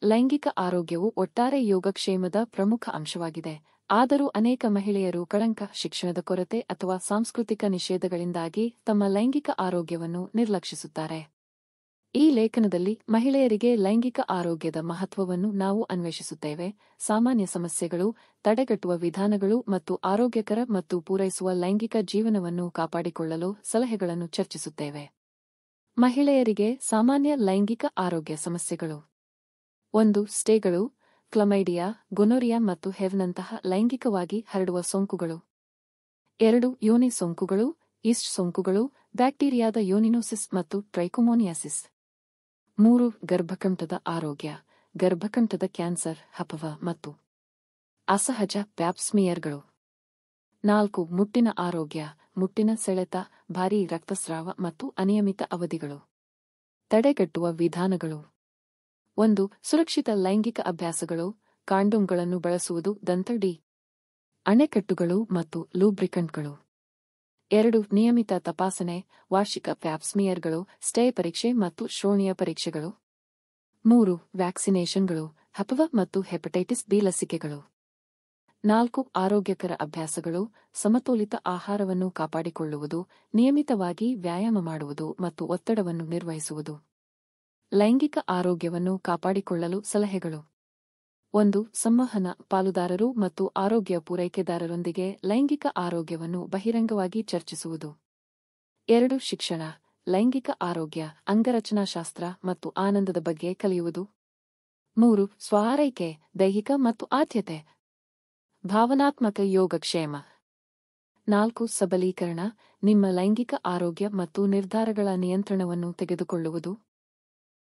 ಲೈಂಗಿಕ ಆರೋಗ್ಯವು ಒಟ್ಟಾರೆ ಯೋಗಕ್ಷೇಮದ ಪ್ರಮುಖ ಅಂಶವಾಗಿದೆ. ಆದರೂ ಅನೇಕ ಮಹಿಳೆಯರು ಕಳಂಕ, ಶಿಕ್ಷಣದ ಕೊರತೆ ಅಥವಾ ಸಾಂಸ್ಕೃತಿಕ ನಿಷೇಧಗಳಿಂದಾಗಿ ತಮ್ಮ ಲೈಂಗಿಕ ಆರೋಗ್ಯವನ್ನು ನಿರ್ಲಕ್ಷಿಸುತ್ತಾರೆ. ಈ ಲೇಖನದಲ್ಲಿ ಮಹಿಳೆಯರಿಗೆ ಲೈಂಗಿಕ ಆರೋಗ್ಯದ ಮಹತ್ವವನ್ನು ನಾವು ಅನ್ವೇಷಿಸುತ್ತೇವೆ. ಸಾಮಾನ್ಯ ಸಮಸ್ಯೆಗಳು, ತಡೆಗಟ್ಟುವ ವಿಧಾನಗಳು ಮತ್ತು ಆರೋಗ್ಯಕರ ಮತ್ತು ಪೂರೈಸುವ ಲೈಂಗಿಕ ಜೀವನವನ್ನು ಕಾಪಾಡಿಕೊಳ್ಳಲು ಸಲಹೆಗಳನ್ನು ಚರ್ಚಿಸುತ್ತೇವೆ. ಮಹಿಳೆಯರಿಗೆ ಸಾಮಾನ್ಯ ಲೈಂಗಿಕ ಆರೋಗ್ಯ ಸಮಸ್ಯೆಗಳು. 1. ಸ್ಟೇಗಳು, ಕ್ಲಮೈಡಿಯಾ, ಗೊನೋರಿಯಾ ಮತ್ತು ಹೆವ್ನಂತಹ ಲೈಂಗಿಕವಾಗಿ ಹರಡುವ ಸೋಂಕುಗಳು. 2. ಯೋನಿ ಸೋಂಕುಗಳು, ಈಸ್ಟ್ ಸೋಂಕುಗಳು, ಬ್ಯಾಕ್ಟೀರಿಯಾದ ಯೋನಿನೋಸಿಸ್ ಮತ್ತು ಟ್ರೈಕೋಮೋನಿಯಾಸಿಸ್. 3. ಗರ್ಭಕಂಠದ ಆರೋಗ್ಯ, ಗರ್ಭಕಂಠದ ಕ್ಯಾನ್ಸರ್, ಹಪವ ಮತ್ತು ಅಸಹಜ ಪ್ಯಾಪ್ಸ್ಮಿಯರ್ಗಳು. 4. ಮುಟ್ಟಿನ ಆರೋಗ್ಯ, ಮುಟ್ಟಿನ ಸೆಳೆತ, ಭಾರೀ ರಕ್ತಸ್ರಾವ ಮತ್ತು ಅನಿಯಮಿತ ಅವಧಿಗಳು. ತಡೆಗಟ್ಟುವ ವಿಧಾನಗಳು. 1. ಸುರಕ್ಷಿತ ಲೈಂಗಿಕ ಅಭ್ಯಾಸಗಳು, ಕಾಂಡೋಮ್ಗಳನ್ನು ಬಳಸುವುದು, ದಂತ ಅಣೆಕಟ್ಟುಗಳು ಮತ್ತು ಲೂಬ್ರಿಕಂಟ್ಗಳು. 2. ನಿಯಮಿತ ತಪಾಸಣೆ, ವಾರ್ಷಿಕ ಪ್ಯಾಪ್ಸ್ಮಿಯರ್ಗಳು, ಸ್ಟೇ ಪರೀಕ್ಷೆ ಮತ್ತು ಶ್ರೋಣಿಯ ಪರೀಕ್ಷೆಗಳು. 3. ವ್ಯಾಕ್ಸಿನೇಷನ್ಗಳು, ಹಪವ ಮತ್ತು ಹೆಪಟೈಟಿಸ್ ಬಿ ಲಸಿಕೆಗಳು. 4. ಆರೋಗ್ಯಕರ ಅಭ್ಯಾಸಗಳು, ಸಮತೋಲಿತ ಆಹಾರವನ್ನು ಕಾಪಾಡಿಕೊಳ್ಳುವುದು, ನಿಯಮಿತವಾಗಿ ವ್ಯಾಯಾಮ ಮಾಡುವುದು ಮತ್ತು ಒತ್ತಡವನ್ನು ನಿರ್ವಹಿಸುವುದು. ಲೈಂಗಿಕ ಆರೋಗ್ಯವನ್ನು ಕಾಪಾಡಿಕೊಳ್ಳಲು ಸಲಹೆಗಳು. 1. ಸಂವಹನ, ಪಾಲುದಾರರು ಮತ್ತು ಆರೋಗ್ಯ ಪೂರೈಕೆದಾರರೊಂದಿಗೆ ಲೈಂಗಿಕ ಆರೋಗ್ಯವನ್ನು ಬಹಿರಂಗವಾಗಿ ಚರ್ಚಿಸುವುದು. 2. ಶಿಕ್ಷಣ, ಲೈಂಗಿಕ ಆರೋಗ್ಯ, ಅಂಗರಚನಾಶಾಸ್ತ್ರ ಮತ್ತು ಆನಂದದ ಬಗ್ಗೆ ಕಲಿಯುವುದು. 3. ಸ್ವಆರೈಕೆ, ದೈಹಿಕ ಮತ್ತು ಆದ್ಯತೆ, ಭಾವನಾತ್ಮಕ ಯೋಗಕ್ಷೇಮ. 4. ಸಬಲೀಕರಣ, ನಿಮ್ಮ ಲೈಂಗಿಕ ಆರೋಗ್ಯ ಮತ್ತು ನಿರ್ಧಾರಗಳ ನಿಯಂತ್ರಣವನ್ನು ತೆಗೆದುಕೊಳ್ಳುವುದು.